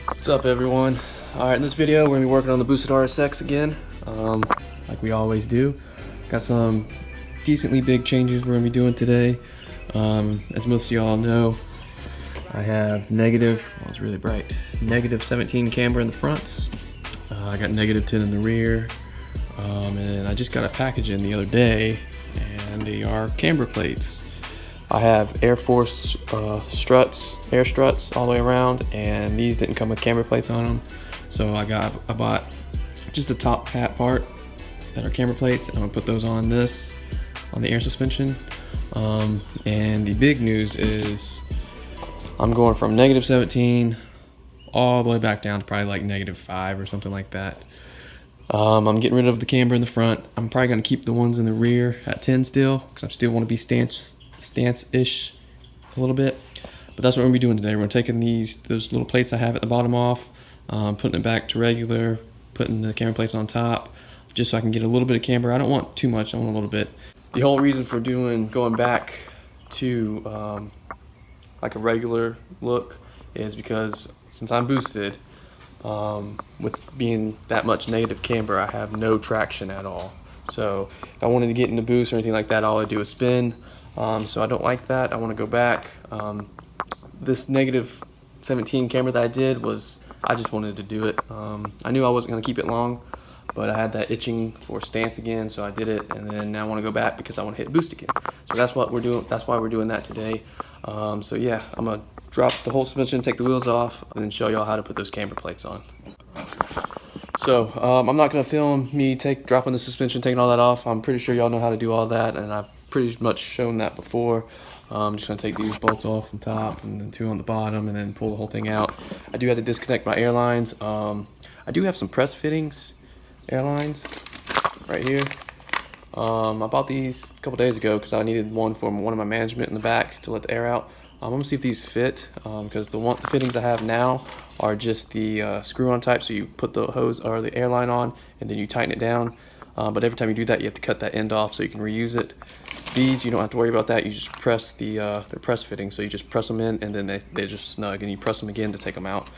What's up, everyone? Alright, in this video we're going to be working on the boosted RSX again, like we always do. Got some decently big changes we're going to be doing today. As most of y'all know, I have it's really bright, negative 17 camber in the fronts. I got negative 10 in the rear, and I just got a package in the other day, and they are camber plates. I have Air Force air struts all the way around, and these didn't come with camber plates on them. So I bought just the top hat part that are camber plates. I'm gonna put those on the air suspension. And the big news is I'm going from negative 17 all the way back down to probably like negative 5 or something like that. I'm getting rid of the camber in the front. I'm probably gonna keep the ones in the rear at 10 still, because I still want to be stance-ish a little bit. But that's what we're gonna be doing today. We're taking those little plates I have at the bottom off, putting it back to regular, putting the camber plates on top, just so I can get a little bit of camber. I don't want too much, I want a little bit. The whole reason for going back to like a regular look is because since I'm boosted, with being that much negative camber, I have no traction at all. So if I wanted to get into boost or anything like that, all I do is spin. So I don't like that. I want to go back. This negative 17 camber that I did I just wanted to do it. I knew I wasn't going to keep it long, but I had that itching for stance again, so I did it, and then now I want to go back because I want to hit boost again. So that's what we're doing. That's why we're doing that today. So yeah, I'm going to drop the whole suspension, take the wheels off, and then show y'all how to put those camber plates on. So I'm not going to film me dropping the suspension, taking all that off. I'm pretty sure y'all know how to do all that, and I've pretty much shown that before. I'm just going to take these bolts off the top and then 2 on the bottom and then pull the whole thing out. I do have to disconnect my airlines. I do have some press fittings, airlines, right here. I bought these a couple days ago because I needed one for one of my management in the back to let the air out. I'm going to see if these fit, because the fittings I have now are just the screw-on type, so you put the hose or the airline on and then you tighten it down. But every time you do that, you have to cut that end off so you can reuse it. These, you don't have to worry about that. You just press they're press fittings, so you just press them in and then they're just snug, and you press them again to take them out.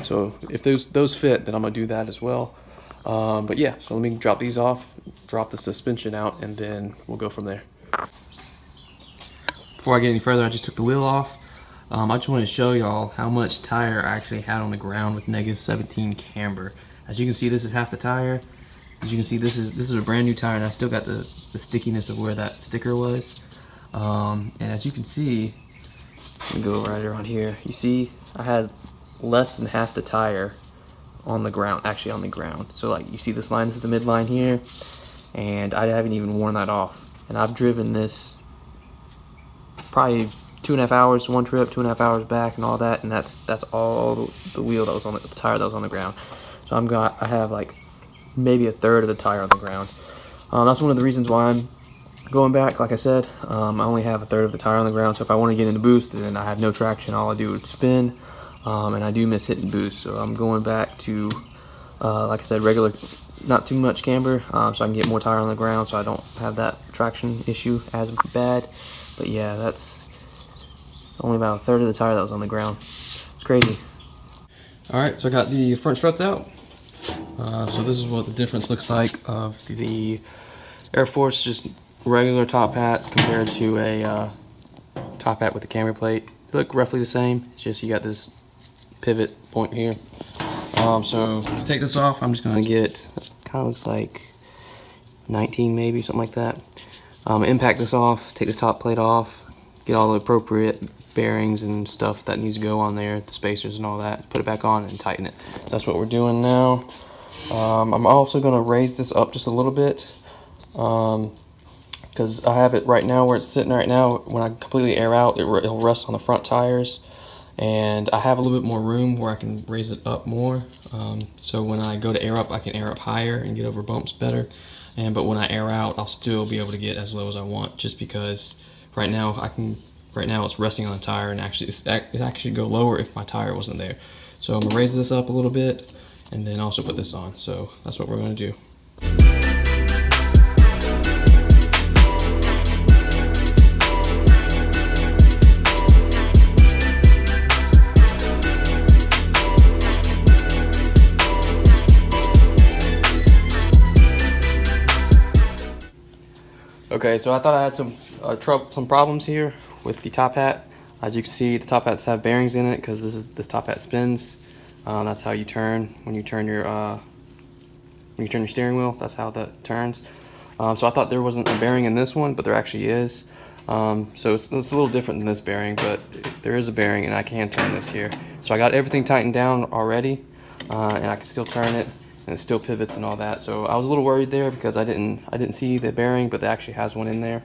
So if those fit, then I'm going to do that as well. But yeah, so let me drop these off, drop the suspension out, and then we'll go from there. Before I get any further, I just took the wheel off. I just wanted to show y'all how much tire I actually had on the ground with negative 17 camber. As you can see, this is half the tire. As you can see, this is a brand new tire, and I still got the stickiness of where that sticker was. And as you can see, let me go right around here. You see, I had less than half the tire on the ground, actually on the ground. So like you see this line, this is the midline here, and I haven't even worn that off. And I've driven this probably 2.5 hours one trip, 2.5 hours back, and all that, and that's all the wheel that was on the tire that was on the ground. So I have like maybe a third of the tire on the ground. That's one of the reasons why I'm going back. Like I said, I only have a third of the tire on the ground, so if I want to get into boost and I have no traction, all I do is spin, and I do miss hitting boost. So I'm going back to, like I said, regular, not too much camber, so I can get more tire on the ground so I don't have that traction issue as bad. But yeah, that's only about a third of the tire that was on the ground. It's crazy. Alright, so I got the front struts out. So this is what the difference looks like of the Air Force, just regular top hat compared to a top hat with the camber plate. They look roughly the same, it's just you got this pivot point here. So to take this off, I'm just going to get, kind of looks like 19 maybe, something like that. Impact this off, take this top plate off, get all the appropriate bearings and stuff that needs to go on there, the spacers and all that, put it back on and tighten it. So that's what we're doing now. I'm also going to raise this up just a little bit, because I have it right now where it's sitting right now. When I completely air out, it'll rest on the front tires, and I have a little bit more room where I can raise it up more. So when I go to air up, I can air up higher and get over bumps better. But when I air out, I'll still be able to get as low as I want, just because right now it's resting on the tire, and it actually go lower if my tire wasn't there. So I'm gonna raise this up a little bit and then also put this on. So that's what we're gonna do. Okay, so I thought I had some problems here with the top hat. As you can see, the top hats have bearings in it because this top hat spins. That's how you turn when you turn your steering wheel. That's how that turns. So I thought there wasn't a bearing in this one, but there actually is. So it's a little different than this bearing, but there is a bearing, and I can turn this here. So I got everything tightened down already, and I can still turn it, and it still pivots and all that. So I was a little worried there because I didn't see the bearing, but it actually has one in there.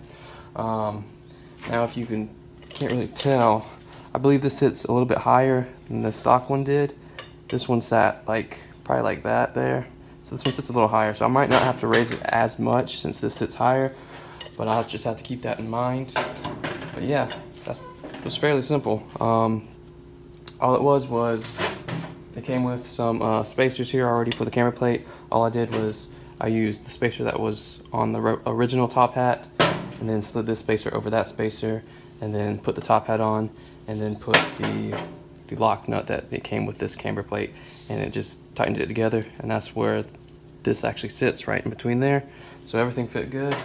Now, if you can't really tell, I believe this sits a little bit higher than the stock one did. This one sat probably like that there. So this one sits a little higher, so I might not have to raise it as much since this sits higher, but I'll just have to keep that in mind. But yeah, it was fairly simple. All it was it came with some spacers here already for the camber plate. All I did was I used the spacer that was on the original top hat, and then slid this spacer over that spacer, and then put the top hat on, and then put the lock nut that it came with this camber plate, and it just tightened it together, and that's where this actually sits, right in between there. So everything fit good.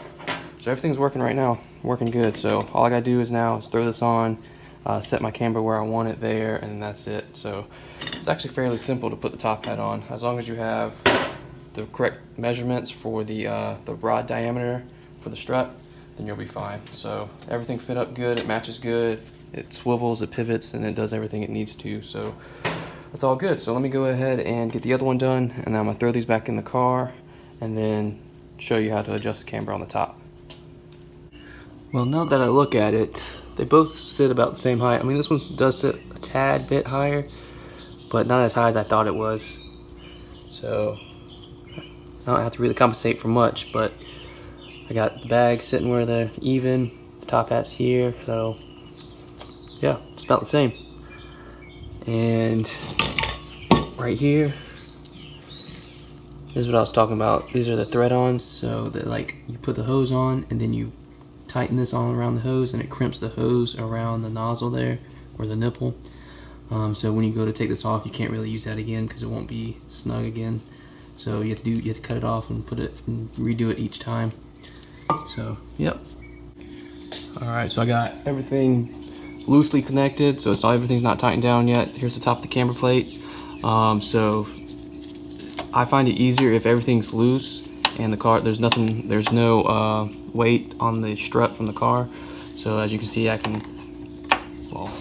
So everything's working right now, working good. So all I gotta do is now throw this on, set my camber where I want it there, and that's it. So it's actually fairly simple to put the top hat on, as long as you have the correct measurements for the rod diameter for the strut, then you'll be fine. So everything fit up good, it matches good, it swivels, it pivots, and it does everything it needs to. So that's all good. So let me go ahead and get the other one done, and then I'm gonna throw these back in the car and then show you how to adjust the camber on the top. Well, now that I look at it, they both sit about the same height. I mean, this one does sit a tad bit higher, but not as high as I thought it was. So I don't have to really compensate for much, but I got the bags sitting where they're even, the top hat's here, so yeah, it's about the same. And right here, this is what I was talking about. These are the thread-ons, so that you put the hose on and then you tighten this on around the hose, and it crimps the hose around the nozzle there, or the nipple. So when you go to take this off, you can't really use that again because it won't be snug again. So you have to cut it off and redo it each time. So yep. All right, so I got everything loosely connected, so everything's not tightened down yet. Here's the top of the camber plates. So I find it easier if everything's loose and the car there's no weight on the strut from the car. So as you can see, I can, well,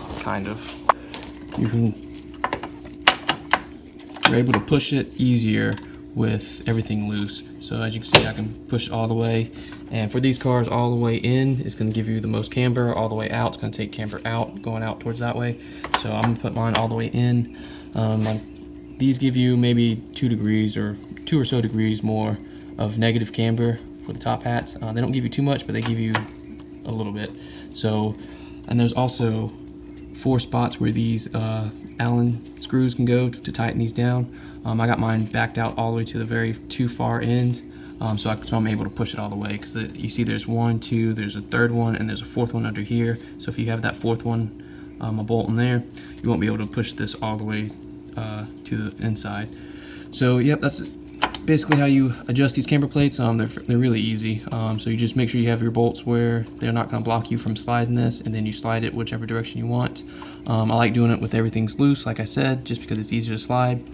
you're able to push it easier with everything loose. So as you can see, I can push it all the way, and for these cars, all the way in is going to give you the most camber. All the way out, it's going to take camber out, going out towards that way. So I'm going to put mine all the way in. These give you maybe 2 degrees or 2 or so degrees more of negative camber for the top hats. They don't give you too much, but they give you a little bit. So, and there's also 4 spots where these Allen screws can go to tighten these down. I got mine backed out all the way to the very too far end, so I'm able to push it all the way, because you see there's 1, 2, there's a 3rd one, and there's a 4th one under here. So if you have that 4th one, a bolt in there, you won't be able to push this all the way to the inside. So yep, that's basically how you adjust these camber plates. They're really easy. So you just make sure you have your bolts where they're not going to block you from sliding this, and then you slide it whichever direction you want. I like doing it with everything's loose, like I said, just because it's easier to slide.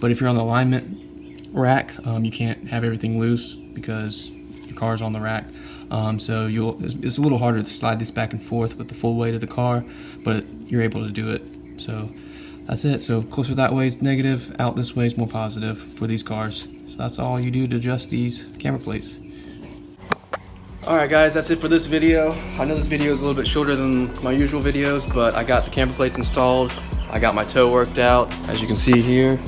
But if you're on the alignment rack, you can't have everything loose because your car's on the rack. So it's a little harder to slide this back and forth with the full weight of the car, but you're able to do it. So that's it. So closer that way is negative, out this way is more positive for these cars. So that's all you do to adjust these camber plates. Alright guys, that's it for this video. I know this video is a little bit shorter than my usual videos, but I got the camber plates installed. I got my toe worked out. As you can see here,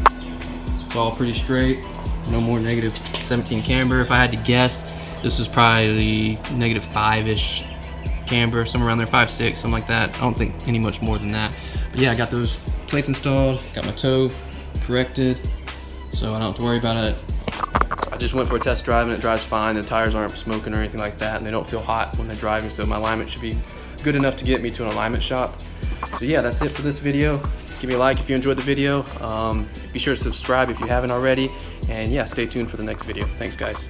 it's all pretty straight. No more negative 17 camber. If I had to guess, this is probably negative 5-ish camber, somewhere around there, 5, 6, something like that. I don't think any much more than that. But yeah, I got those plates installed, got my toe corrected, so I don't have to worry about it. I just went for a test drive and it drives fine. The tires aren't smoking or anything like that, and they don't feel hot when they're driving, so my alignment should be good enough to get me to an alignment shop. So yeah, that's it for this video. Give me a like if you enjoyed the video. Be sure to subscribe if you haven't already, and yeah, stay tuned for the next video. Thanks guys.